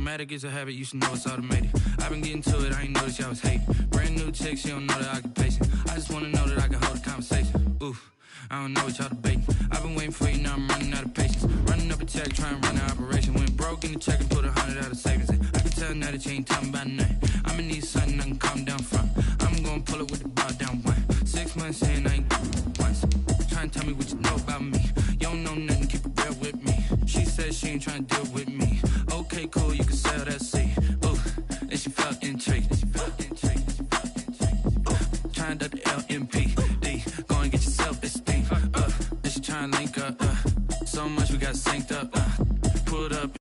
Automatic is a habit, you should know it's automated. I've been getting to it, I ain't noticed y'all was hating. Brand new chick, she don't know the occupation. I just wanna know that I can hold a conversation. Oof, I don't know what y'all debating. I've been waiting for you, now I'm running out of patience. Running up a check, trying to run an operation. Went broke in the check and put 100 out of savings in. I can tell now that you ain't talking about nothing. I'ma need something I can calm down from. I'm gonna pull it with the bar down one. 6 months in, I ain't once. Trying to tell me what you know about me. You don't know nothing, keep it real with me. She said she ain't trying to deal with me. Okay, cool, you can sell that seed. Ooh, and she felt intrigued. Trying to the LMPD. Go and get your self-esteem. And she trying to link up. So much we got synced up. Pulled up.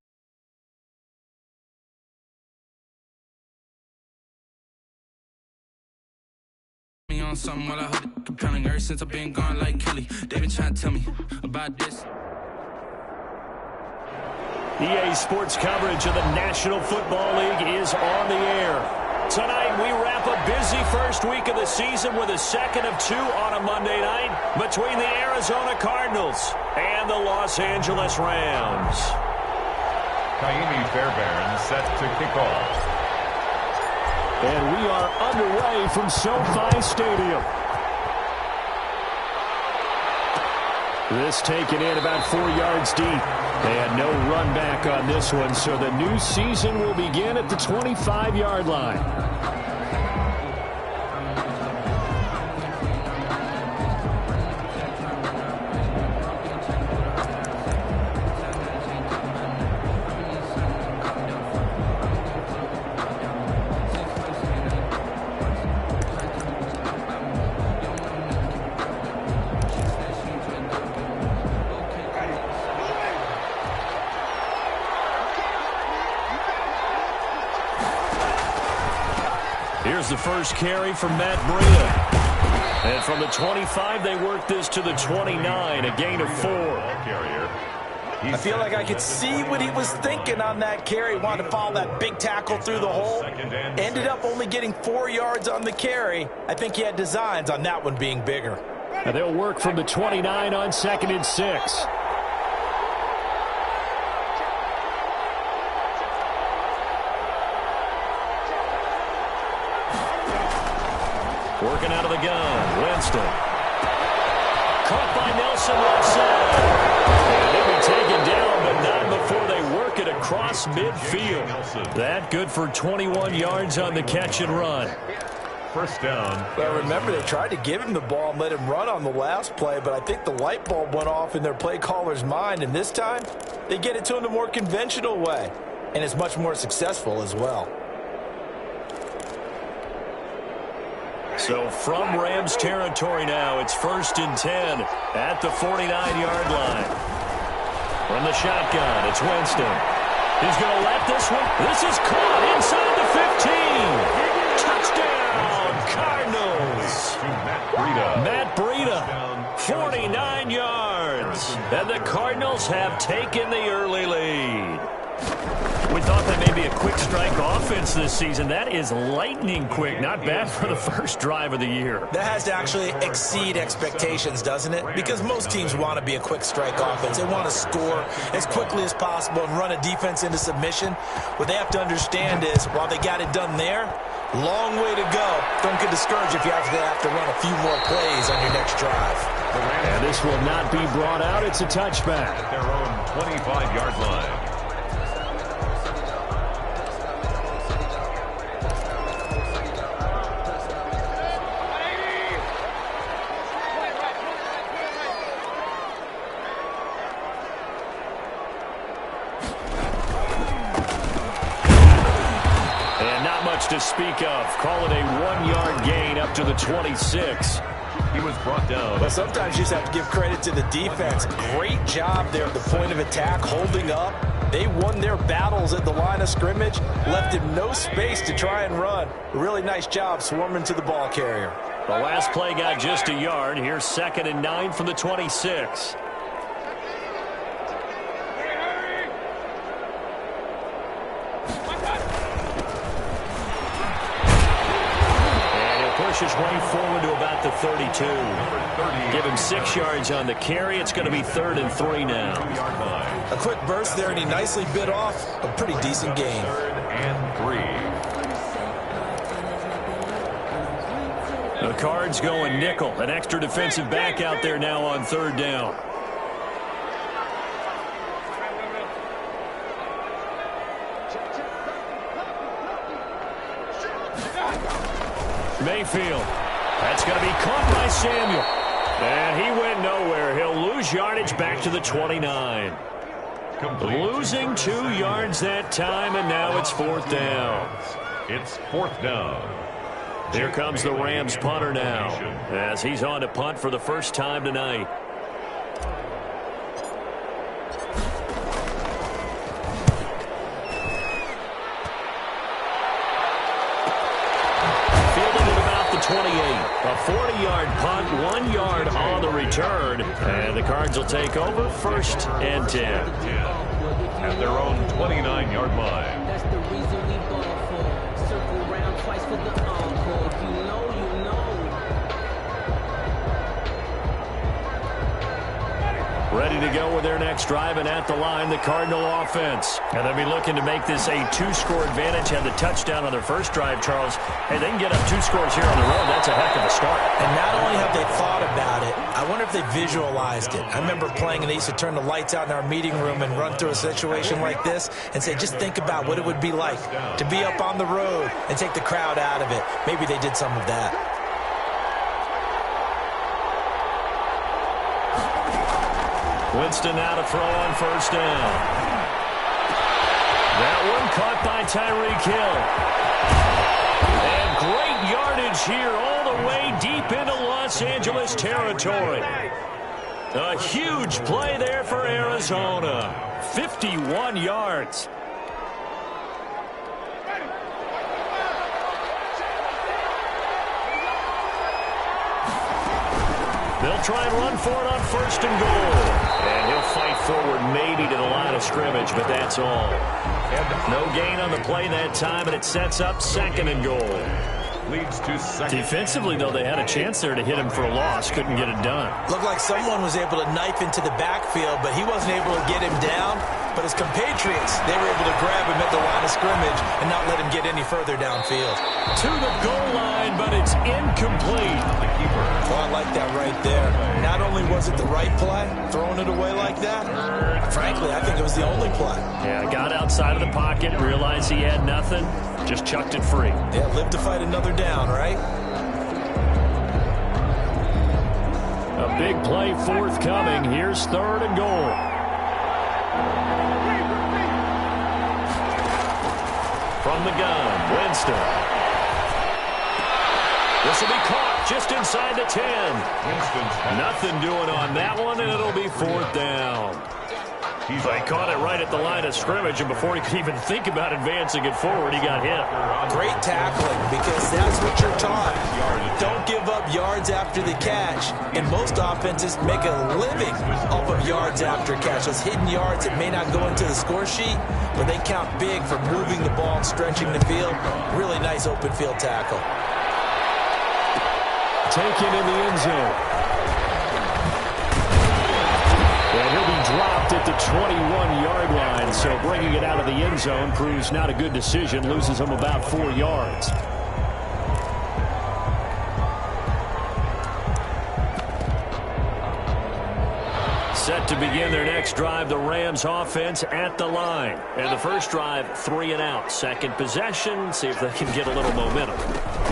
Me on something while I hold it compelling. Ever since I've been gone like Kelly. They been trying to tell me about this. EA Sports coverage of the National Football League is on the air. Tonight, we wrap a busy first week of the season with a second of two on a Monday night between the Arizona Cardinals and the Los Angeles Rams. Kaimi Fairbairn set to kick off. And we are underway from SoFi Stadium. This taken in about 4 yards deep. They had no run back on this one, so the new season will begin at the 25-yard line. Here's the first carry from Matt Breida. And from the 25, they work this to the 29, a gain of 4. I feel like I could see what he was thinking on that carry. Wanted to follow that big tackle through the hole. Ended up only getting 4 yards on the carry. I think he had designs on that one being bigger. And they'll work from the 29 on 2nd and 6. Working out of the gun, Winston. Caught by Nelson left side. And he'll be taken down, but not before they work it across midfield. That good for 21 yards on the catch and run. First down. Well, remember, they tried to give him the ball and let him run on the last play, but I think the light bulb went off in their play caller's mind, and this time they get it to him the more conventional way, and it's much more successful as well. So from Rams territory now, it's 1st and 10 at the 49-yard line. From the shotgun, it's Winston. He's going to let this one. This is caught inside the 15. Touchdown, Cardinals. Matt Breida, 49 yards. And the Cardinals have taken the early lead. We thought that may be a quick strike offense this season. That is lightning quick. Not bad for the first drive of the year. That has to actually exceed expectations, doesn't it? Because most teams want to be a quick strike offense. They want to score as quickly as possible and run a defense into submission. What they have to understand is, while they got it done there, long way to go. Don't get discouraged if you have to run a few more plays on your next drive. And this will not be brought out. It's a touchback. At their own 25-yard line. To speak of. Call it a 1-yard gain up to the 26. He was brought down. But sometimes you just have to give credit to the defense. Great job there at the point of attack, holding up. They won their battles at the line of scrimmage, left him no space to try and run. A really nice job swarming to the ball carrier. The last play got just a yard. Here's 2nd and 9 from the 26. push his way forward to about the 32. Give him 6 yards on the carry. It's going to be 3rd and 3 now. A quick burst there, and he nicely bit off a pretty decent gain. 3rd and 3. The Cards going nickel. An extra defensive back out there now on 3rd down. Mayfield. That's going to be caught by Samuel. And he went nowhere. He'll lose yardage back to the 29. Losing 2 yards that time, and now it's 4th down. It's 4th down. Here comes the Rams punter now, as he's on to punt for the first time tonight. Fielded at about the 28. A 40-yard punt, 1 yard on the return. And the Cards will take over 1st and 10. At their own 29-yard line. That's the reason we ball for. Circle round twice for the encore. If you know, you know. Ready to go with their next drive, and at the line, the Cardinal offense. And they'll be looking to make this a 2-score advantage. Had the touchdown on their first drive, Charles. Hey, they can get up 2 scores here on the road. That's a heck of a start. And not only have they thought about it, I wonder if they visualized it. I remember playing, and they used to turn the lights out in our meeting room and run through a situation like this and say, just think about what it would be like to be up on the road and take the crowd out of it. Maybe they did some of that. Winston now to throw on 1st down. That one caught by Tyreek Hill. And great yardage here all the way deep into Los Angeles territory. A huge play there for Arizona. 51 yards. They'll try and run for it on 1st and goal. And he'll fight forward maybe to the line of scrimmage, but that's all. No gain on the play that time, and it sets up 2nd and goal. Leads to 2nd. Defensively, though, they had a chance there to hit him for a loss. Couldn't get it done. Looked like someone was able to knife into the backfield, but he wasn't able to get him down. But his compatriots, they were able to grab him at the line of scrimmage and not let him get any further downfield. To the goal line, but it's incomplete. Well, I like that right there. Not only was it the right play, throwing it away like that, frankly, I think it was the only play. Yeah, got outside of the pocket, realized he had nothing, just chucked it free. Yeah, live to fight another down, right? A big play forthcoming. Here's 3rd and goal. From the gun, Winston. This will be caught just inside the 10. Nothing doing on that one, and it'll be 4th down. They caught it right at the line of scrimmage, and before he could even think about advancing it forward, he got hit. Great tackling, because that's what you're taught. Don't give up yards after the catch. And most offenses make a living off of yards after catch. Those hidden yards that may not go into the score sheet, but they count big for moving the ball and stretching the field. Really nice open field tackle. Taken in the end zone. And he'll be dropped at the 21-yard line, so bringing it out of the end zone proves not a good decision, loses him about 4 yards. Set to begin their next drive, the Rams offense at the line. And the first drive, 3 and out. Second possession, see if they can get a little momentum.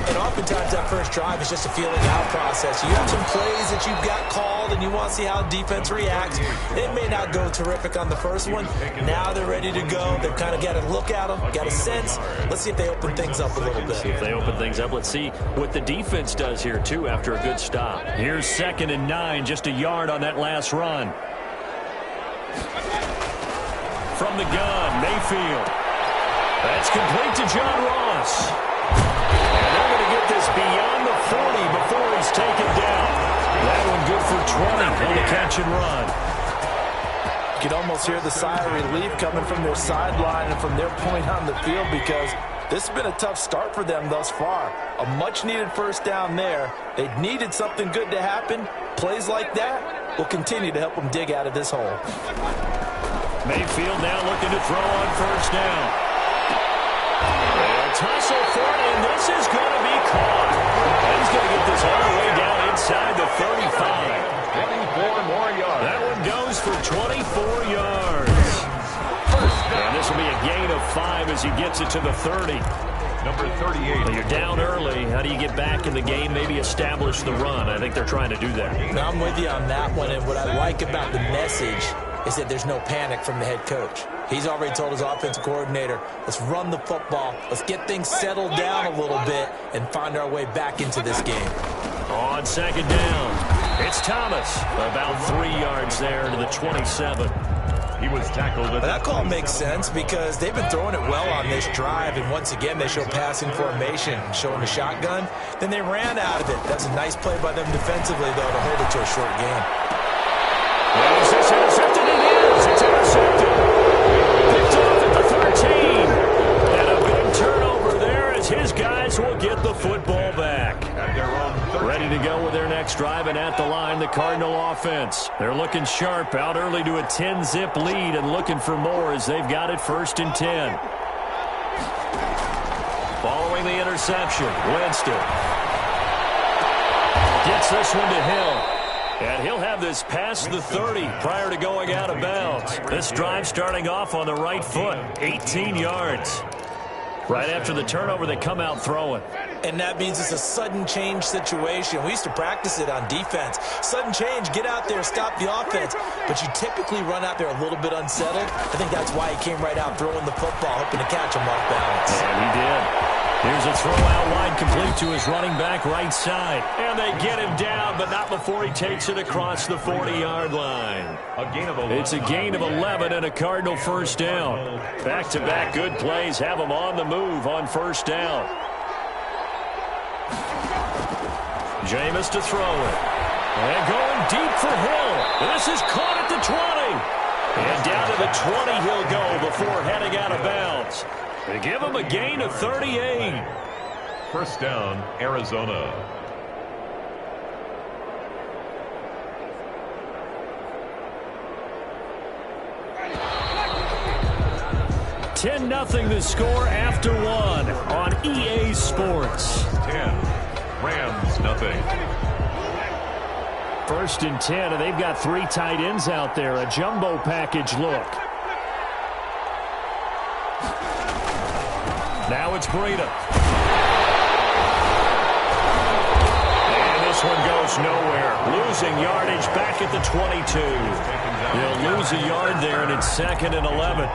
And oftentimes that first drive is just a feeling out process. You have some plays that you've got called and you want to see how defense reacts. It may not go terrific on the first one. Now they're ready to go. They've kind of got a look at them, got a sense. Let's see if they open things up a little bit. See if they open things up. Let's see what the defense does here, too, after a good stop. Here's 2nd and 9, just a yard on that last run. From the gun, Mayfield. That's complete to John Ross. And they're going to get this beyond the 40 before he's taken down. That one good for 20 on the catch and run. can almost hear the sigh of relief coming from their sideline and from their point on the field, because this has been a tough start for them thus far. A much-needed first down there. They needed something good to happen. Plays like that will continue to help them dig out of this hole. Mayfield now looking to throw on first down. They'll tussle for it, and this is going to be caught. He's going to get this all the way down inside the 35. 24 more yards. That one goes for 24 yards. And this will be a gain of 5 as he gets it to the 30. Number 38. Well, you're down early. How do you get back in the game, maybe establish the run? I think they're trying to do that. Now, I'm with you on that one, and what I like about the message is that there's no panic from the head coach. He's already told his offensive coordinator, let's run the football, let's get things settled down a little bit and find our way back into this game. On second down, it's Thomas. About 3 yards there to the 27. He was tackled. That call makes sense because they've been throwing it well on this drive, and once again they show passing formation, showing the shotgun. Then they ran out of it. That's a nice play by them defensively, though, to hold it to a short gain. Well, is this intercepted? It is. It's intercepted. Picked off at the 13. And a big turnover there as his guys will get the football back. Ready to go with their next drive, and at the line, the Cardinal offense. They're looking sharp, out early to a 10-zip lead and looking for more as they've got it 1st and 10. Following the interception, Winston gets this one to Hill. And he'll have this past the 30 prior to going out of bounds. This drive starting off on the right foot, 18 yards. Right after the turnover, they come out throwing. And that means it's a sudden change situation. We used to practice it on defense. Sudden change, get out there, stop the offense. But you typically run out there a little bit unsettled. I think that's why he came right out throwing the football, hoping to catch him off balance. And he did. Here's a throw out wide, complete to his running back right side. And they get him down, but not before he takes it across the 40-yard line. It's a gain of 11 and a Cardinal first down. Back-to-back good plays have him on the move on first down. Jameis to throw it. And going deep for Hill. This is caught at the 20. And down to the 20 he'll go before heading out of bounds. They give him a gain of 38. First down, Arizona. (10-0) the score after 1 on EA Sports. 10. Rams, nothing. 1st and 10, and they've got 3 tight ends out there. A jumbo package look. Now it's Breida. And this one goes nowhere. Losing yardage back at the 22. They'll lose a yard there, and it's 2nd and 11.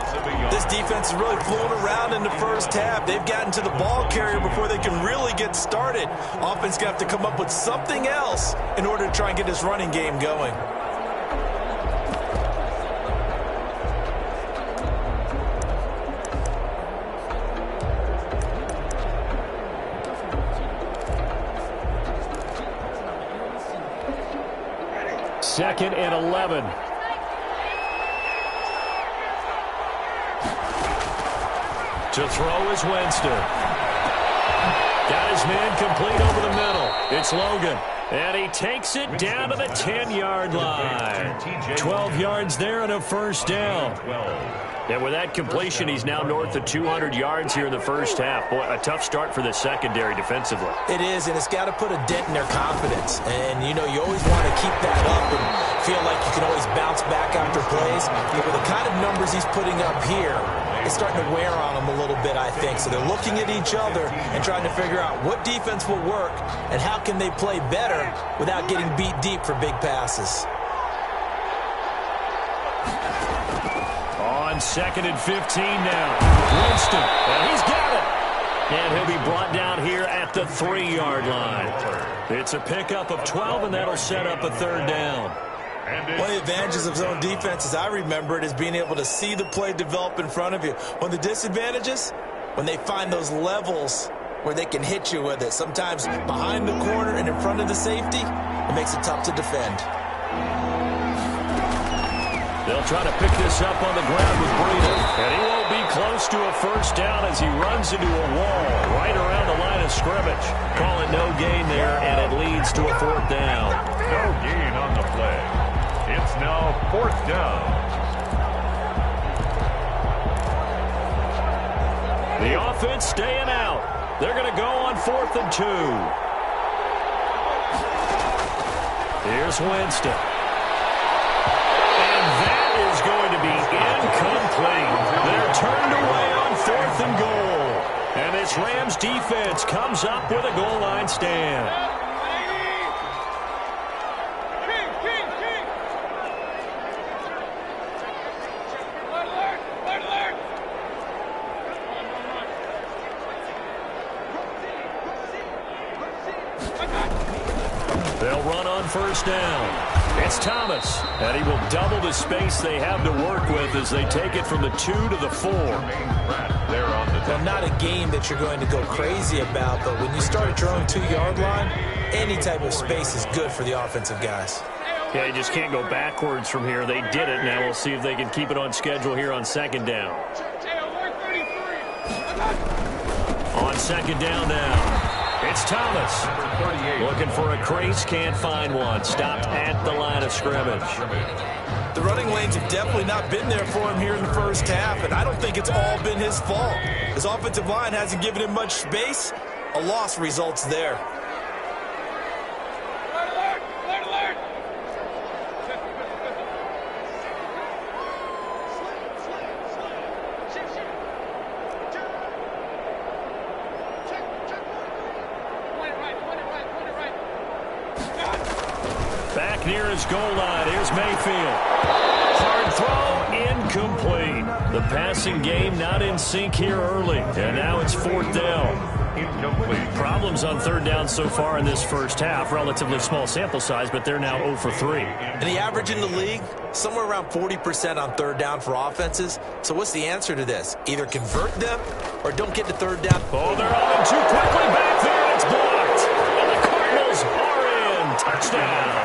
This defense is really flown around in the first half. They've gotten to the ball carrier before they can really get started. Offense going to have to come up with something else in order to try and get this running game going. Second and 11. To throw is Winston. Got his man complete over the middle. It's Logan. And he takes it down to the 10-yard line. 12 yards there and a first down. And with that completion, he's now north of 200 yards here in the first half. Boy, a tough start for the secondary defensively. It is, and it's got to put a dent in their confidence. And, you know, you always want to keep that up and feel like you can always bounce back after plays. But with the kind of numbers he's putting up here, it's starting to wear on them a little bit, I think. So they're looking at each other and trying to figure out what defense will work and how can they play better without getting beat deep for big passes. On 2nd and 15 now. Winston, and he's got it. And he'll be brought down here at the 3-yard line. It's a pickup of 12, and that'll set up a 3rd down. One of the advantages of zone defense, as I remember it, is being able to see the play develop in front of you. One of the disadvantages, when they find those levels where they can hit you with it, sometimes behind the corner and in front of the safety, it makes it tough to defend. They'll try to pick this up on the ground with Breida. And he won't be close to a first down as he runs into a wall right around the line of scrimmage. Call it no gain there, and it leads to a fourth down. No gain on the play. It's now fourth down. The offense staying out. They're going to go on 4th and 2. Here's Winston. And that is going to be incomplete. They're turned away on 4th and goal. And this Rams defense comes up with a goal line stand. They'll run on first down. It's Thomas, and he will double the space they have to work with as they take it from the 2 to the 4. Well, not a game that you're going to go crazy about, but when you start at your own 2-yard line, any type of space is good for the offensive guys. Yeah, you just can't go backwards from here. They did it. Now we'll see if they can keep it on schedule here on second down. On second down now. It's Thomas. Looking for a crease, can't find one. Stopped at the line of scrimmage. The running lanes have definitely not been there for him here in the first half, and I don't think it's all been his fault. His offensive line hasn't given him much space. A loss results there. Back near his goal line. Here's Mayfield. Hard throw, incomplete. The passing game not in sync here early. And now it's 4th down. Incomplete. Problems on 3rd down so far in this first half. Relatively small sample size, but they're now 0 for 3. And the average in the league, somewhere around 40% on 3rd down for offenses. So what's the answer to this? Either convert them or don't get to 3rd down. Oh, they're on too quickly back there. It's blocked. And the Cardinals are in. Touchdown.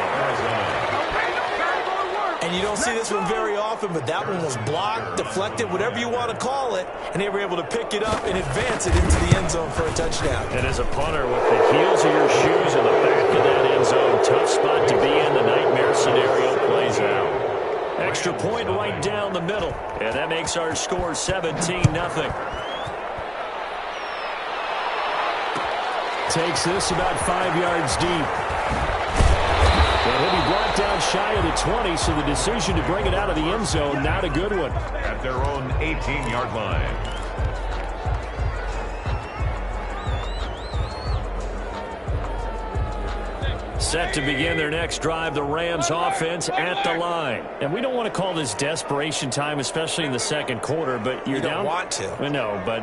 And you don't see this one very often, but that one was blocked, deflected, whatever you want to call it, and they were able to pick it up and advance it into the end zone for a touchdown. And as a punter, with the heels of your shoes in the back of that end zone, tough spot to be in. The nightmare scenario plays out. Extra point right down the middle, and that makes our score 17-0. Takes this about 5 yards deep. And he'll be brought down shy of the 20, so the decision to bring it out of the end zone, not a good one. At their own 18-yard line. Set to begin their next drive, the Rams offense at the line. And we don't want to call this desperation time, especially in the second quarter, but you're down. You don't want to. No, but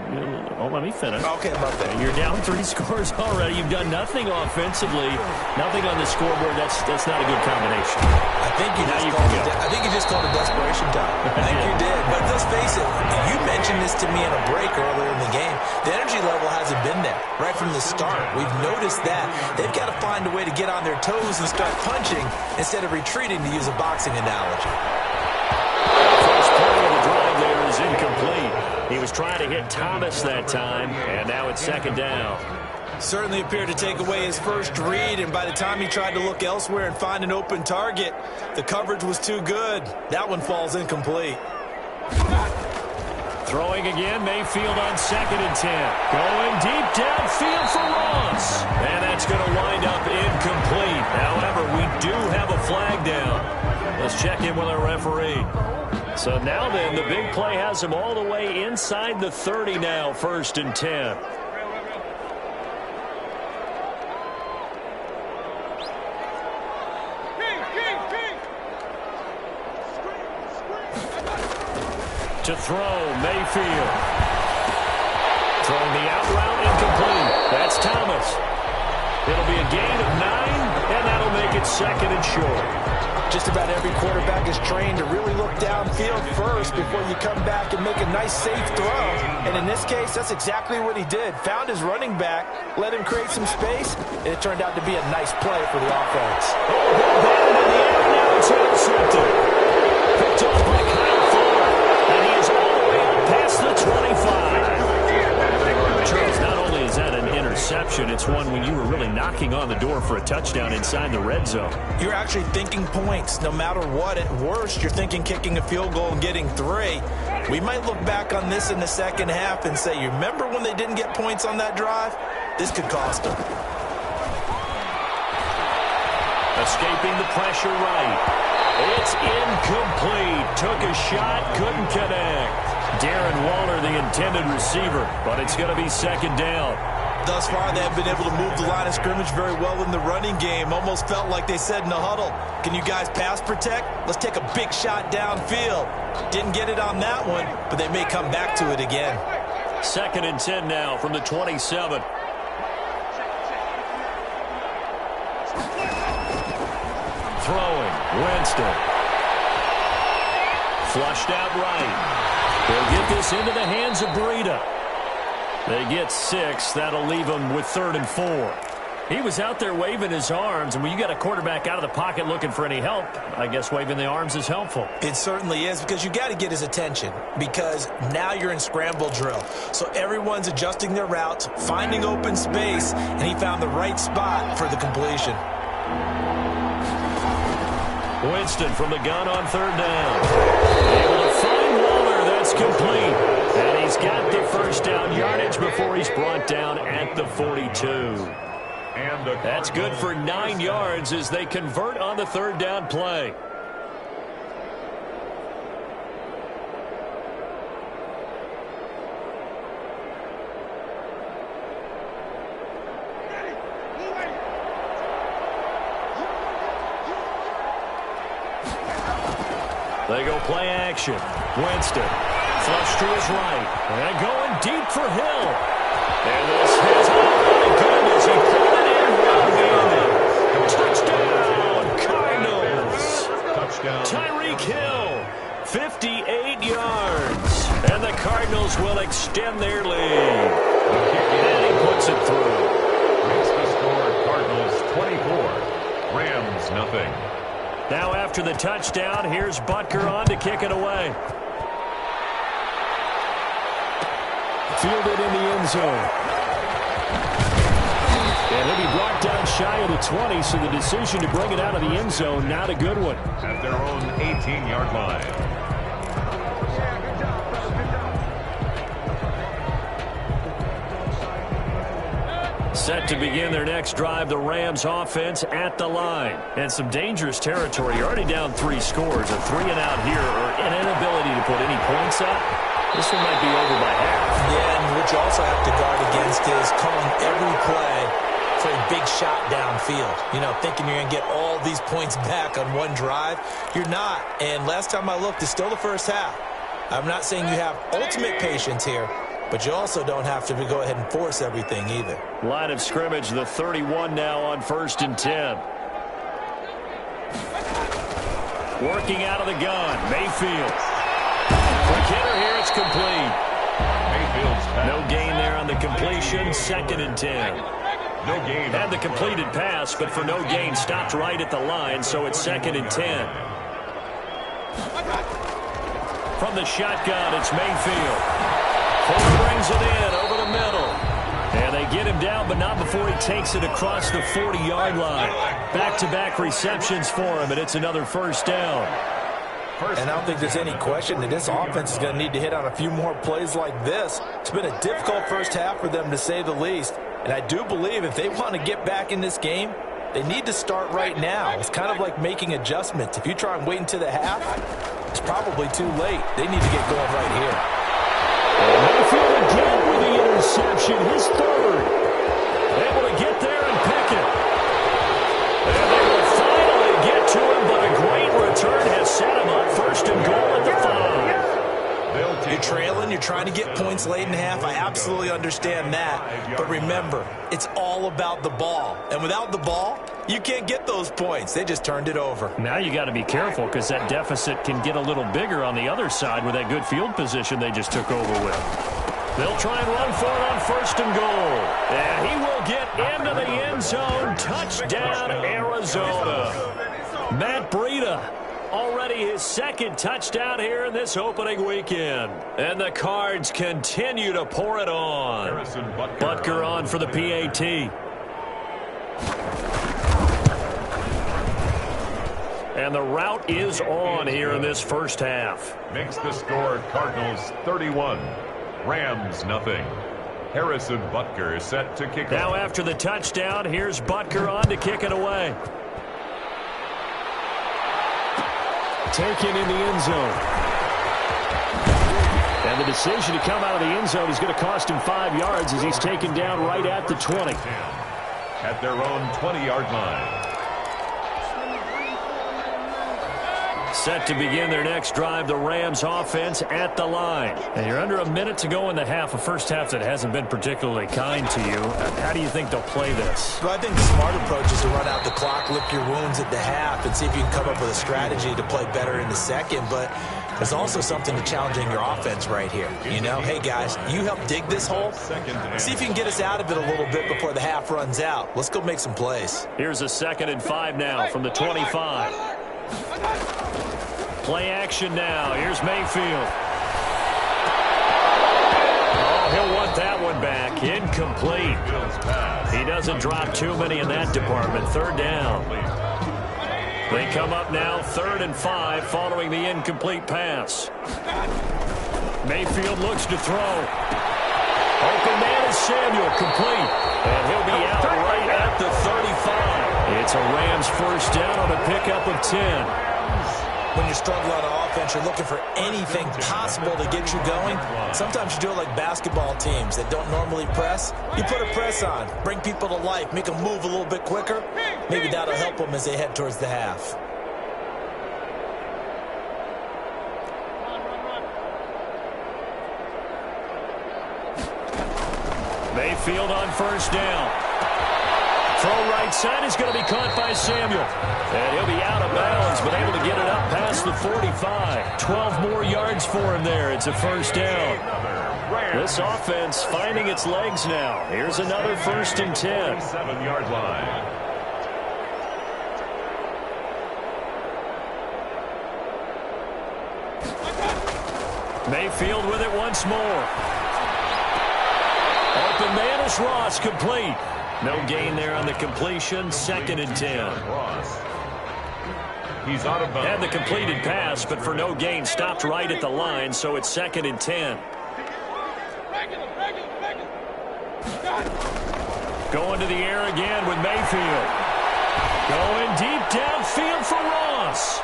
let me finish. Okay, about that. You're down 3 scores already. You've done nothing offensively, nothing on the scoreboard. That's not a good combination. I think you just called it desperation time. I think you did. But let's face it, you mentioned this to me in a break earlier in the game. The energy level hasn't been there right from the start. We've noticed that. They've got to find a way to get on their toes and start punching instead of retreating, to use a boxing analogy. The first play of the drive there is incomplete. He was trying to hit Thomas that time, and now it's second down. Certainly appeared to take away his first read, and by the time he tried to look elsewhere and find an open target, the coverage was too good. That one falls incomplete. Throwing again, Mayfield on 2nd and 10. Going deep downfield for Ross. And that's going to wind up incomplete. However, we do have a flag down. Let's check in with our referee. So now then, the big play has him all the way inside the 30 now, 1st and 10. To throw, Mayfield. Throwing the out route, incomplete. That's Thomas. It'll be a gain of 9, and that'll make it 2nd and short. Just about every quarterback is trained to really look downfield first before you come back and make a nice, safe throw. And in this case, that's exactly what he did. Found his running back, let him create some space, and it turned out to be a nice play for the offense. Oh, ball batted in the air, now it's intercepted. Picked off by interception, it's one when you were really knocking on the door for a touchdown inside the red zone. You're actually thinking points. No matter what, at worst, you're thinking kicking a field goal and getting 3. We might look back on this in the second half and say, you remember when they didn't get points on that drive? This could cost them. Escaping the pressure right. It's incomplete. Took a shot, couldn't connect. Darren Waller, the intended receiver, but it's going to be second down. Thus far, they have been able to move the line of scrimmage very well in the running game. Almost felt like they said in the huddle, can you guys pass protect? Let's take a big shot downfield. Didn't get it on that one, but they may come back to it again. 2nd and 10 now from the 27. Throwing, Winston. Flushed out right. They'll get this into the hands of Breida. They get 6. That'll leave them with 3rd and 4. He was out there waving his arms, and when you got a quarterback out of the pocket looking for any help, I guess waving the arms is helpful. It certainly is, because you got to get his attention, because now you're in scramble drill. So everyone's adjusting their routes, finding open space, and he found the right spot for the completion. Winston from the gun on 3rd down. Able to find Waller. That's complete. And he's got the first down yardage before he's brought down at the 42. That's good for 9 yards as they convert on the 3rd down play. They go play action. Winston, flush to his right. And going deep for Hill. And this hits. Oh, my goodness. He pulled it in one-handed. Touchdown, Cardinals. Touchdown. Tyreek Hill, 58 yards. And the Cardinals will extend their lead. And he puts it through. Makes the score Cardinals 24. Rams nothing. Now after the touchdown, here's Butker on to kick it away. Fielded in the end zone. And he'll be brought down shy of the 20, so the decision to bring it out of the end zone, not a good one. At their own 18-yard line. Set to begin their next drive, the Rams offense at the line. And some dangerous territory. You're already down 3 scores. A 3-and-out here, or an inability to put any points up. This one might be over by half. Yeah, and what you also have to guard against is calling every play for a big shot downfield. You know, thinking you're going to get all these points back on one drive. You're not. And last time I looked, it's still the first half. I'm not saying you have ultimate patience here, but you also don't have to go ahead and force everything either. Line of scrimmage, the 31 now on 1st and 10. Working out of the gun, Mayfield. Quick hitter here, it's complete. Mayfield's pass. No gain there on the completion, 2nd and 10. No gain. Had the completed pass, but for no gain, stopped right at the line, so it's 2nd and 10. From the shotgun, it's Mayfield. Fuller brings it in over the middle. And they get him down, but not before he takes it across the 40-yard line. Back-to-back receptions for him, and it's another first down. And I don't think there's any question that this offense is going to need to hit on a few more plays like this. It's been a difficult first half for them, to say the least. And I do believe if they want to get back in this game, they need to start right now. It's kind of like making adjustments. If you try and wait until the half, it's probably too late. They need to get going right here. Mayfield again with the interception, his 3rd. Able to get there and pick it. And they will finally get to him, but a great return has set him up 1st and goal at the 5. You're trailing, you're trying to get points late in the half. I absolutely understand that. But remember, it's all about the ball. And without the ball, you can't get those points. They just turned it over. Now you got to be careful because that deficit can get a little bigger on the other side with that good field position they just took over with. They'll try and run for it on 1st and goal. And he will get into the end zone. Touchdown, Arizona. Matt Breida already his second touchdown here in this opening weekend. And the Cards continue to pour it on. Butker on for the PAT. And the route is on here in this first half. Makes the score Cardinals 31, Rams nothing. Harrison Butker is set to kick Now off. after the touchdown, here's Butker on to kick it away. Taken in the end zone. And the decision to come out of the end zone is going to cost him 5 yards as he's taken down right at the 20. At their own 20-yard line. Set to begin their next drive, the Rams offense at the line. And you're under a minute to go in the half, a first half that hasn't been particularly kind to you. How do you think they'll play this? Well, I think the smart approach is to run out the clock, lick your wounds at the half, and see if you can come up with a strategy to play better in the second. But there's also something to challenging your offense right here. You know, hey, guys, you help dig this hole. See if you can get us out of it a little bit before the half runs out. Let's go make some plays. Here's a 2nd and 5 now from the 25. Play action now. Here's Mayfield. Oh, he'll want that one back. Incomplete. He doesn't drop too many in that department. 3rd down. They come up now 3rd and 5 following the incomplete pass. Mayfield looks to throw. Open man is Samuel, complete. And he'll be out right at the 35. It's a Rams first down on a pickup of 10. When you're struggling on offense, you're looking for anything possible to get you going. Sometimes you do it like basketball teams that don't normally press. You put a press on, bring people to life, make them move a little bit quicker. Maybe that'll help them as they head towards the half. Mayfield on first down. Throw right side is going to be caught by Samuel. And he'll be out of bounds, but able to get it up past the 45. 12 more yards for him there. It's a first down. This offense finding its legs now. Here's another 1st and 10. 7-yard line. Mayfield with it once more. Open man is Ross, complete. No gain there on the completion. 2nd and 10. He's out of bounds. Had the completed pass, but for no gain, stopped right at the line, so it's 2nd and 10. Going to the air again with Mayfield. Going deep downfield for Ross.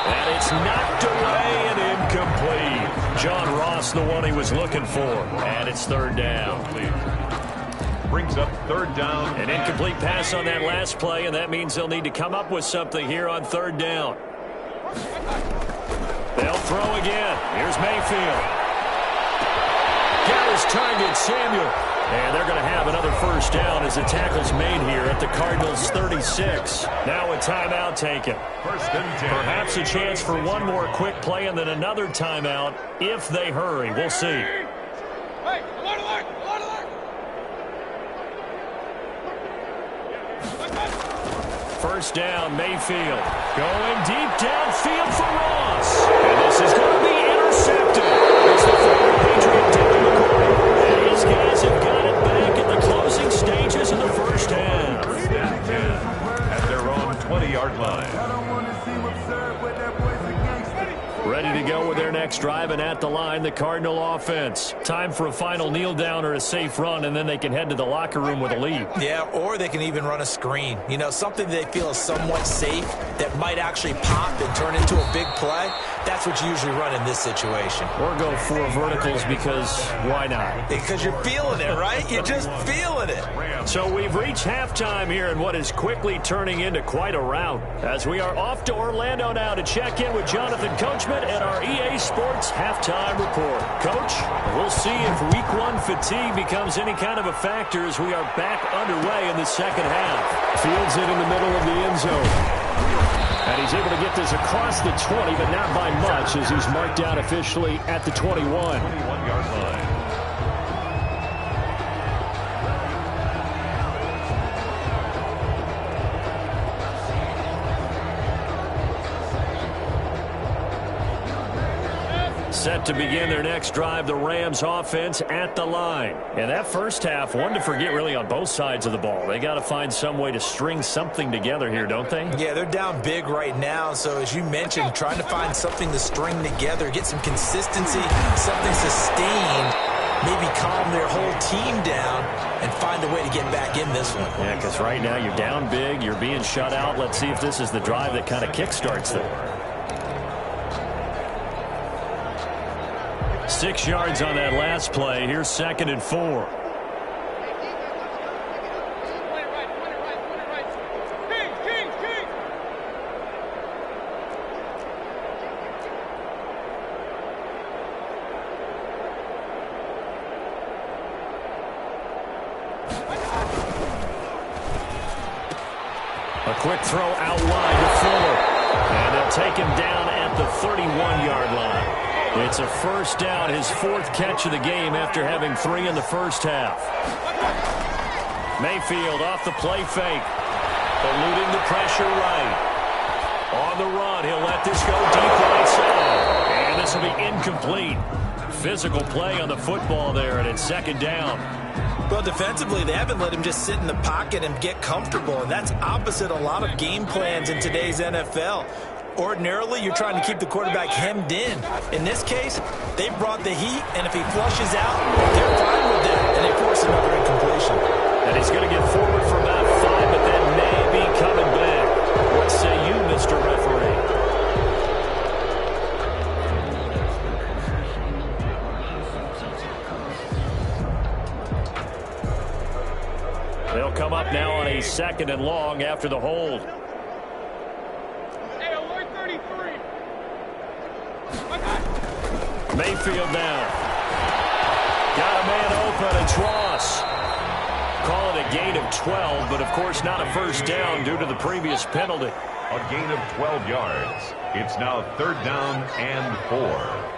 And it's knocked away and incomplete. John Ross, the one he was looking for. And it's 3rd down. Brings up 3rd down. An incomplete pass on that last play, and that means they'll need to come up with something here on 3rd down. They'll throw again. Here's Mayfield. Got his target, Samuel. And they're going to have another first down as the tackle's made here at the Cardinals' 36. Now a timeout taken. 1st and 10. Perhaps a chance for one more quick play and then another timeout if they hurry. We'll see. First down, Mayfield. Going deep downfield for Ross. And this is going to be intercepted. It's the former Patriot David McCoy. And his guys have got it back in the closing stages of the first half. 1st and 10 at their own 20-yard line. Ready to go with their next drive, and at the line, the Cardinal offense. Time for a final kneel down or a safe run, and then they can head to the locker room with a lead. Yeah, or they can even run a screen. You know, something they feel is somewhat safe that might actually pop and turn into a big play. That's what you usually run in this situation. Or go 4 verticals because why not? Because you're feeling it, right? You're just feeling it. So we've reached halftime here in what is quickly turning into quite a rout. As we are off to Orlando now to check in with Jonathan Coachman and our EA Sports Halftime Report. Coach, we'll see if Week 1 fatigue becomes any kind of a factor as we are back underway in the second half. Fields it in the middle of the end zone. And he's able to get this across the 20, but not by much as he's marked out officially at the 21. 21-yard line. Set to begin their next drive, the Rams offense at the line. And that first half, one to forget really on both sides of the ball. They got to find some way to string something together here, don't they? Yeah, they're down big right now. So as you mentioned, trying to find something to string together, get some consistency, something sustained, maybe calm their whole team down and find a way to get back in this one. Yeah, because right now you're down big, you're being shut out. Let's see if this is the drive that kind of kickstarts them. 6 yards on that last play. Here's 2nd and 4. A quick throw out wide to Fuller. And they'll take him down at the 31-yard line. It's a first down, his 4th catch of the game after having 3 in the first half. Mayfield off the play fake. Eluding the pressure right. On the run, he'll let this go deep right side. And this will be incomplete. Physical play on the football there, and it's 2nd down. Well, defensively, they haven't let him just sit in the pocket and get comfortable, and that's opposite a lot of game plans in today's NFL. Ordinarily, you're trying to keep the quarterback hemmed in. In this case, they brought the heat, and if he flushes out, they're fine with that, and they force another incompletion. And he's going to get forward for about 5, but that may be coming back. What say you, Mr. Referee? They'll come up now on a 2nd and long after the hold. Mayfield now. Got a man open, it's Ross. Call it a gain of 12, but of course not a first down due to the previous penalty. A gain of 12 yards. It's now 3rd down and 4.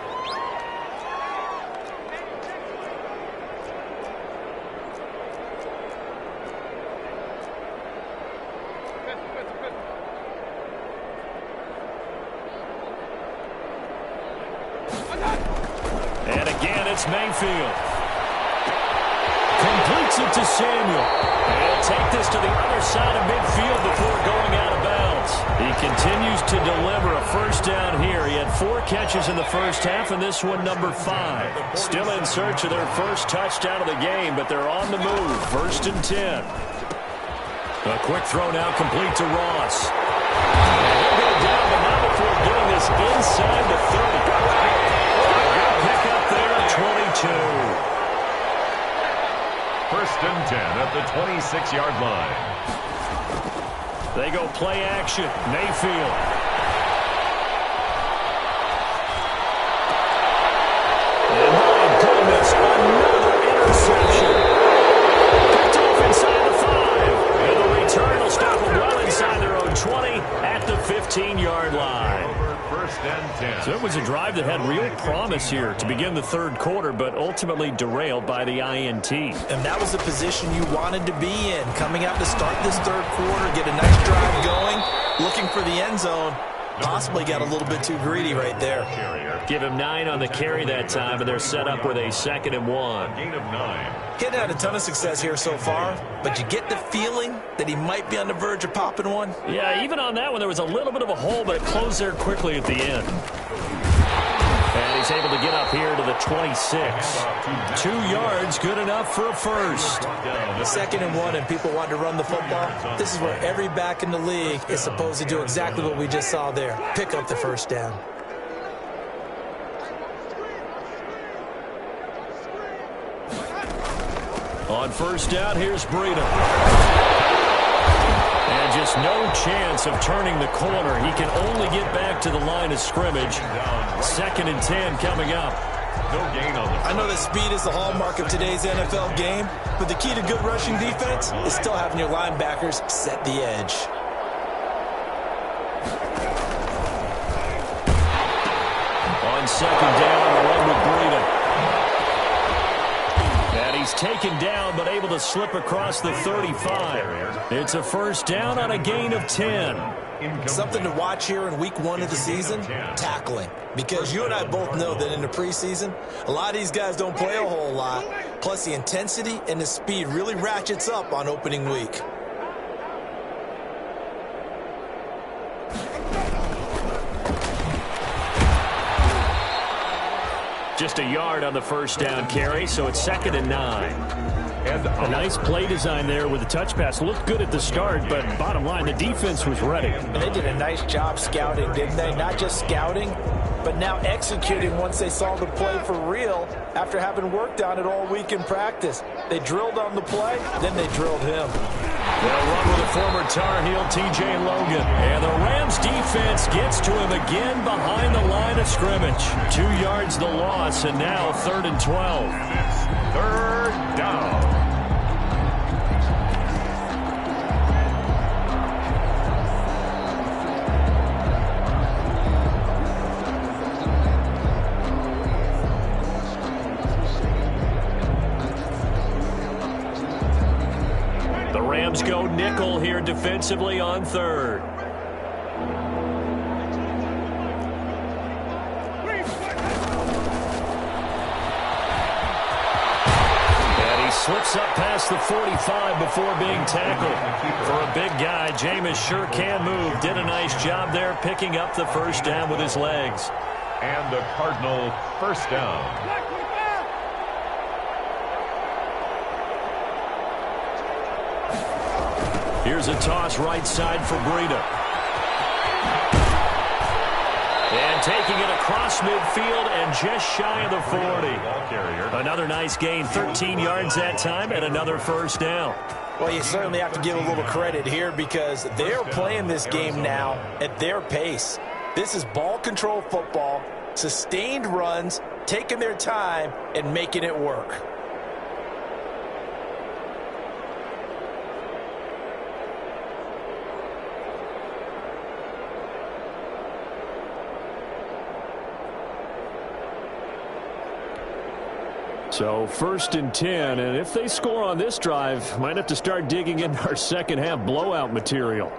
And again, it's Mayfield. Completes it to Samuel. And he'll take this to the other side of midfield before going out of bounds. He continues to deliver a first down here. He had 4 catches in the first half, and this one number 5. Still in search of their first touchdown of the game, but they're on the move. 1st and 10. A quick throw now complete to Ross. And he'll go down, but not before getting this inside the 30. Pick up there at 22. 1st and 10 at the 26-yard line. They go play action. Mayfield. And my goodness, another interception. Picked off inside the 5. And the return will stop them well inside their own 20 at the 15-yard line. 1st and 10. So it was a drive that had real promise here to begin the 3rd quarter, but ultimately derailed by the INT. And that was the position you wanted to be in. Coming out to start this 3rd quarter, get a nice drive going, looking for the end zone. Possibly got a little bit too greedy right there. Give him 9 on the carry that time, and they're set up with a 2nd and 1. Gain of 9. He hadn't had a ton of success here so far, but you get the feeling that he might be on the verge of popping one. Yeah, even on that one, there was a little bit of a hole, but it closed there quickly at the end. And he's able to get up here to the 26. 2 yards, good enough for a first. 2nd and 1, and people want to run the football. This is where every back in the league is supposed to do exactly what we just saw there. Pick up the first down. On first down, here's Breida. And just no chance of turning the corner. He can only get back to the line of scrimmage. 2nd and 10 coming up. No gain on the. I know that speed is the hallmark of today's NFL game, but the key to good rushing defense is still having your linebackers set the edge. On 2nd down, the run with Breida. And he's taken down, but able to slip across the 35. It's a first down on a gain of 10. Something to watch here in week 1 of the season, tackling. Because you and I both know that in the preseason, a lot of these guys don't play a whole lot. Plus the intensity and the speed really ratchets up on opening week. Just a yard on the first down carry, so it's 2nd and 9. A nice play design there with the touch pass. Looked good at the start, but bottom line, the defense was ready. And they did a nice job scouting, didn't they? Not just scouting, but now executing once they saw the play for real after having worked on it all week in practice. They drilled on the play, then they drilled him. They'll run with a former Tar Heel, T.J. Logan. And the Rams defense gets to him again behind the line of scrimmage. 2 yards the loss, and now 3rd and 12. 3rd down. The Rams go nickel here defensively on 3rd. And he slips up past the 45 before being tackled. For a big guy, Jameis sure can move. Did a nice job there picking up the first down with his legs. And the Cardinal first down. Here's a toss right side for Breida. And taking it across midfield and just shy of the 40. Another nice gain, 13 yards that time, and another first down. Well, you certainly have to give a little credit here because they're playing this game now at their pace. This is ball control football, sustained runs, taking their time, and making it work. So 1st and 10, and if they score on this drive, might have to start digging in our second half blowout material.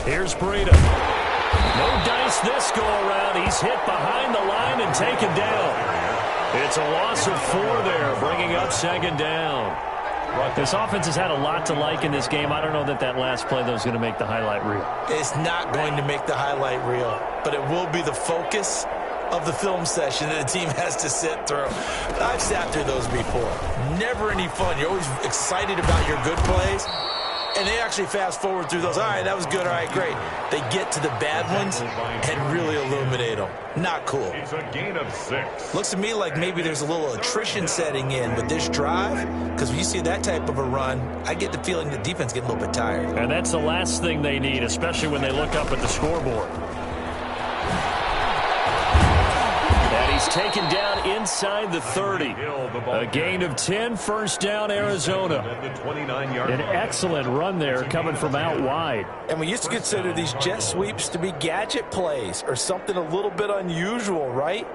Here's Breida. No dice this go around. He's hit behind the line and taken down. It's a loss of 4 there, bringing up 2nd down. This offense has had a lot to like in this game. I don't know that that last play, though, is going to make the highlight reel. It's not going to make the highlight reel, but it will be the focus of the film session that the team has to sit through. I've sat through those before. Never any fun. You're always excited about your good plays, and they actually fast forward through those. All right, that was good. All right, great. They get to the bad ones and really illuminate them. Not cool. It's a gain of 6. Looks to me like maybe there's a little attrition setting in with this drive, because when you see that type of a run, I get the feeling the defense getting a little bit tired. And that's the last thing they need, especially when they look up at the scoreboard. And he's taken down inside the 30. A gain of 10, first down, Arizona. An excellent run there coming from out wide. And we used to consider these jet sweeps to be gadget plays or something a little bit unusual, right?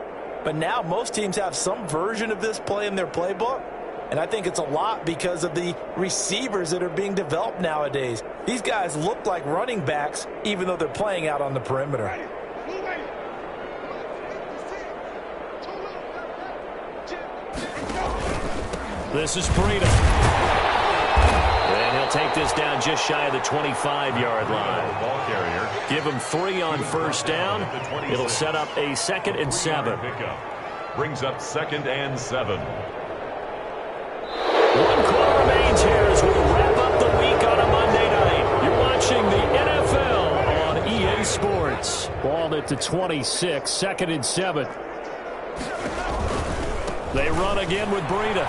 But now most teams have some version of this play in their playbook. And I think it's a lot because of the receivers that are being developed nowadays. These guys look like running backs even though they're playing out on the perimeter. This is Breida. And he'll take this down just shy of the 25-yard line. Ball carrier. Give him 3 on first down. It'll set up a 2nd and 7. Brings up 2nd and 7. 1 quarter remains here as we wrap up the week on a Monday night. You're watching the NFL on EA Sports. Ball at the 26, 2nd and 7. They run again with Breida.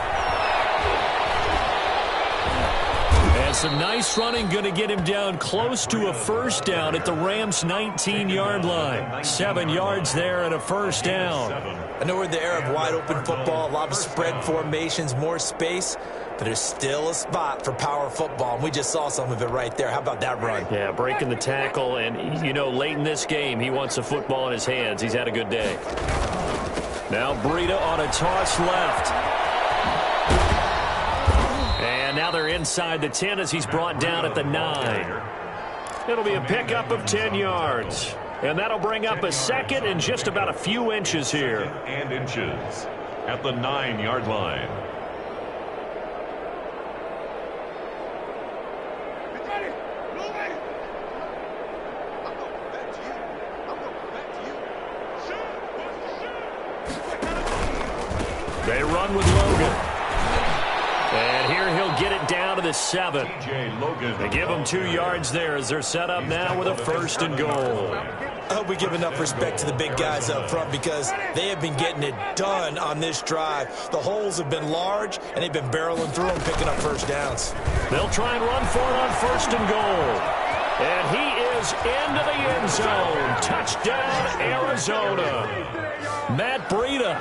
And some nice running, going to get him down close to a first down at the Rams' 19-yard line. 7 yards there and a first down. I know we're in the era of wide-open football, a lot of spread formations, more space, but there's still a spot for power football, and we just saw some of it right there. How about that run? Yeah, breaking the tackle, and, you know, late in this game, he wants a football in his hands. He's had a good day. Now Breida on a toss left. And now they're inside the 10 as he's brought down at the 9. It'll be a pickup of 10 yards. And that'll bring up a second and just about a few inches here. And inches at the 9-yard line. They run with Logan. And here he'll get it down to the 7. They give him 2 yards there as they're set up now with a 1st and goal. I hope we give enough respect to the big guys up front because they have been getting it done on this drive. The holes have been large, and they've been barreling through them, picking up first downs. They'll try and run for it on 1st and goal. And he is into the end zone. Touchdown, Arizona. Matt Breida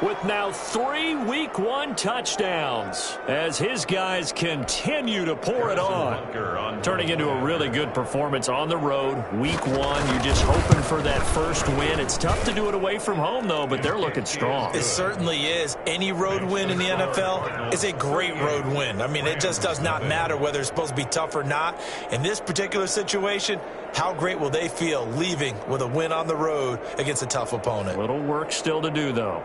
with now 3 Week 1 touchdowns as his guys continue to pour it on. Turning into a really good performance on the road. Week 1, you're just hoping for that first win. It's tough to do it away from home, though, but they're looking strong. It certainly is. Any road win in the NFL is a great road win. I mean, it just does not matter whether it's supposed to be tough or not. In this particular situation, how great will they feel leaving with a win on the road against a tough opponent? A little work still to do, though.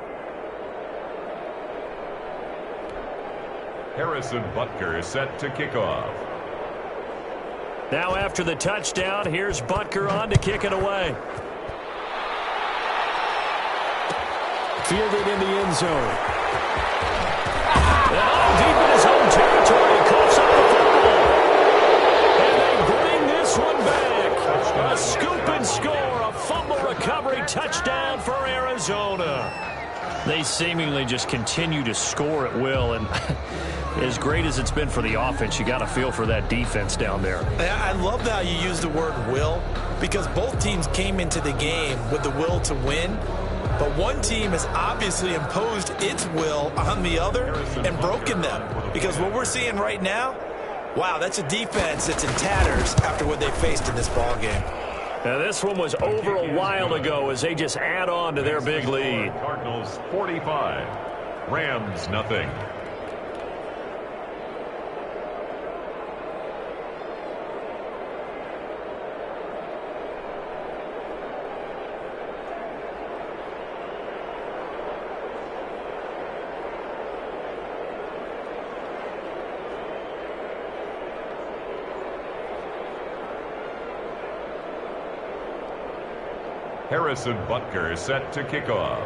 Harrison Butker is set to kick off. Now after the touchdown, here's Butker on to kick it away. Fielded in the end zone. And deep in his own territory, coughs up the football. And they bring this one back. A scoop and score, a fumble recovery touchdown for Arizona. They seemingly just continue to score at will, and as great as it's been for the offense, you got to feel for that defense down there. I love how you use the word will, because both teams came into the game with the will to win, but one team has obviously imposed its will on the other and broken them. Because what we're seeing right now, wow, that's a defense that's in tatters after what they faced in this ball game. Now this one was over a while ago as they just add on to their big lead. Cardinals 45, Rams nothing. Harrison Butker is set to kick off.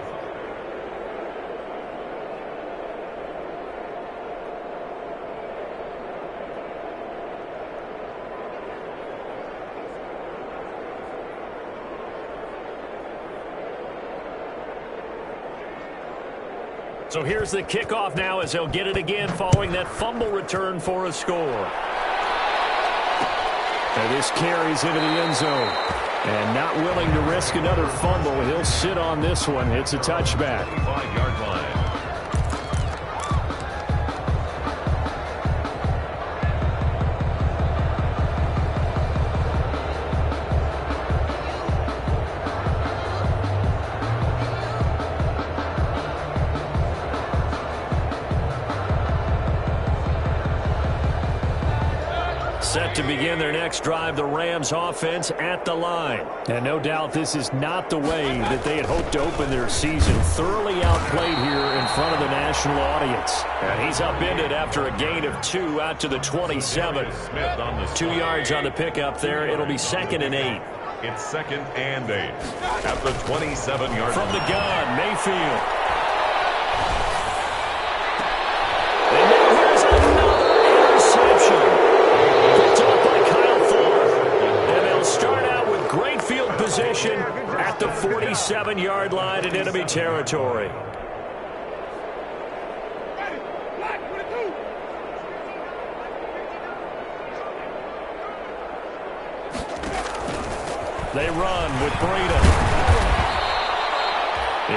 So here's the kickoff now as they'll get it again following that fumble return for a score. And this carries into the end zone. And not willing to risk another fumble, he'll sit on this one. It's a touchback. 5-yard line. Set to begin their next drive, the Rams offense at the line. And no doubt this is not the way that they had hoped to open their season. Thoroughly outplayed here in front of the national audience. And he's upended after a gain of 2 out to the 27. 2 yards on the pickup there. It'll be 2nd and 8. It's 2nd and 8 at the 27-yard line. From the gun, Mayfield. Position at the 47-yard line in enemy territory. They run with Breida.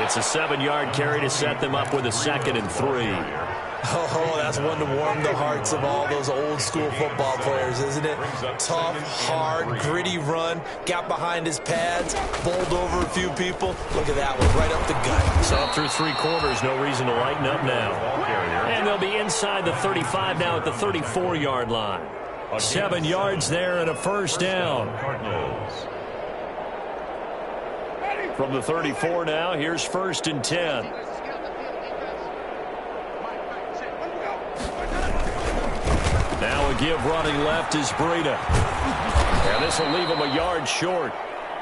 It's a 7-yard carry to set them up with a 2nd and 3. Oh, that's one to warm the hearts of all those old school football players, isn't it? Tough, hard, gritty run, got behind his pads, bowled over a few people. Look at that one, right up the gut. So through 3 quarters, no reason to lighten up now. And they'll be inside the 35 now at the 34-yard line. 7 yards there and a first down. From the 34 now, here's 1st and 10. Now a give running left is Breida. And this will leave him a yard short.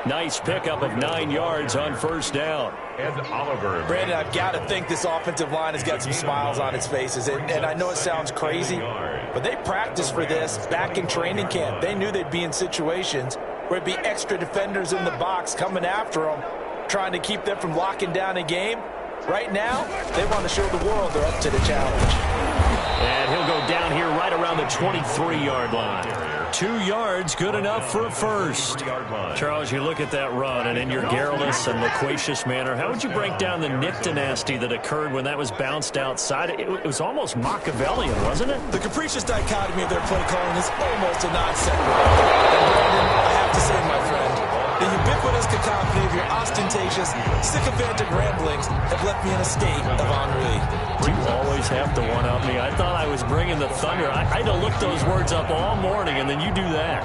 Nice pickup of 9 yards on first down. And Oliver. Brandon, I've got to think this offensive line has got some smiles on its faces. And I know it sounds crazy, but they practiced for this back in training camp. They knew they'd be in situations where it'd be extra defenders in the box coming after them, trying to keep them from locking down a game. Right now, they want to show the world they're up to the challenge. And he'll go down here right around the 23-yard line. 2 yards, good enough for a first. Charles, you look at that run, and in your garrulous and loquacious manner, how would you break down the Nick dynasty that occurred when that was bounced outside? It was almost Machiavellian, wasn't it? The capricious dichotomy of their play calling is almost a non-sequitur. And Brandon, I have to say, my friend, the ubiquitous cacophony of your ostentatious, sycophantic ramblings have left me in a state of ennui. You always have to one-up me. I thought I was bringing the thunder. I had to look those words up all morning, and then you do that.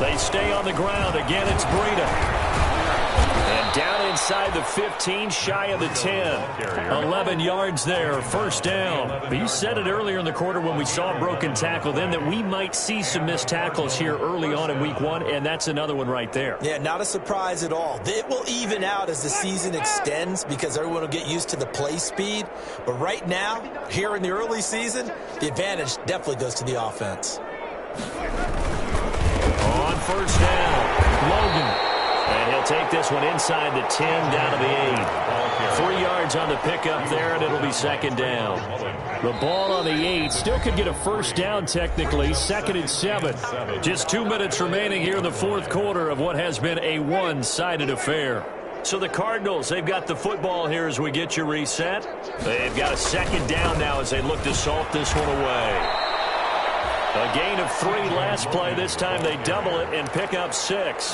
They stay on the ground. Again, it's Breida. And down inside the 15, shy of the 10. 11 yards there, first down. But you said it earlier in the quarter when we saw a broken tackle then that we might see some missed tackles here early on in week 1, and that's another one right there. Yeah, not a surprise at all. It will even out as the season extends because everyone will get used to the play speed. But right now, here in the early season, the advantage definitely goes to the offense. On first down, Logan. And he'll take this one inside the 10 down to the 8. 3 yards on the pickup there, and it'll be second down. The ball on the 8 still could get a first down technically. 2nd and 7. Just 2 minutes remaining here in the 4th quarter of what has been a one-sided affair. So the Cardinals, they've got the football here as we get you reset. They've got a second down now as they look to salt this one away. A gain of 3 last play. This time they double it and pick up 6.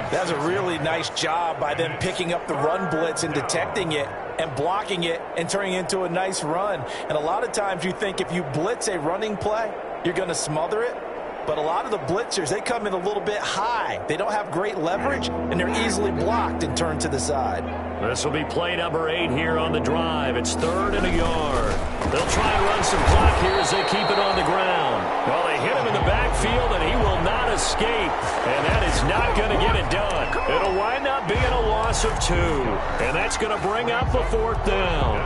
That's a really nice job by them picking up the run blitz and detecting it and blocking it and turning it into a nice run. And a lot of times you think if you blitz a running play, you're going to smother it. But a lot of the blitzers, they come in a little bit high. They don't have great leverage, and they're easily blocked and turned to the side. This will be play number 8 here on the drive. It's 3rd and a yard. They'll try and run some clock here as they keep it on the ground. Well, they hit him in the backfield, and he will not escape. And that is not going to get it done. It'll wind up being a loss of 2. And that's going to bring up a 4th down.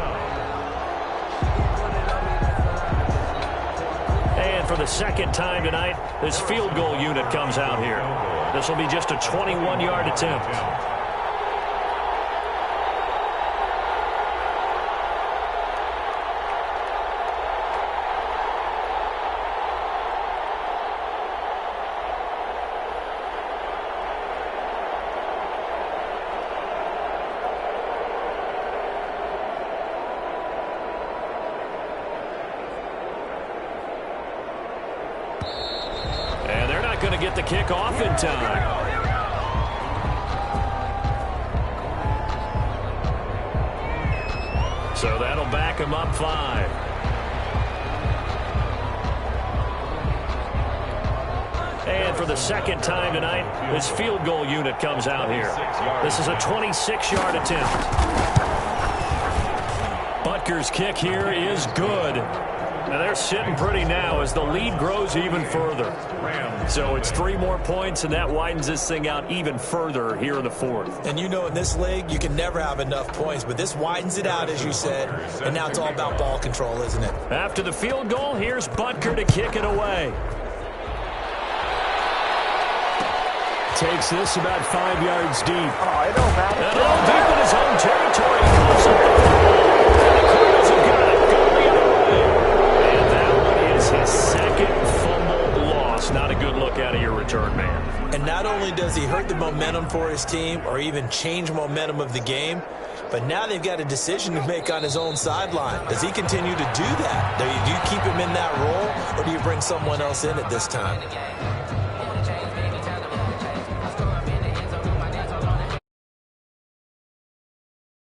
And for the second time tonight, this field goal unit comes out here. This will be just a 21-yard attempt. Going to get the kick off in time. So that'll back him up 5. And for the second time tonight, this field goal unit comes out here. This is a 26-yard attempt. Butker's kick here is good. And they're sitting pretty now as the lead grows even further. So it's 3 more points, and that widens this thing out even further here in the 4th. And you know in this league, you can never have enough points, but this widens it out, as you said, and now it's all about ball control, isn't it? After the field goal, here's Butker to kick it away. Takes this about 5 yards deep. Oh, it don't matter. And all deep in his own territory. Close up the ball. And the Cardinals have got it. Go the other way. And that one is his second fumble loss. Not a good look out of your return man. And not only only does he hurt the momentum for his team or even change momentum of the game, but now they've got a decision to make on his own sideline. Does he continue to do that? Do you keep him in that role, or do you bring someone else in at this time?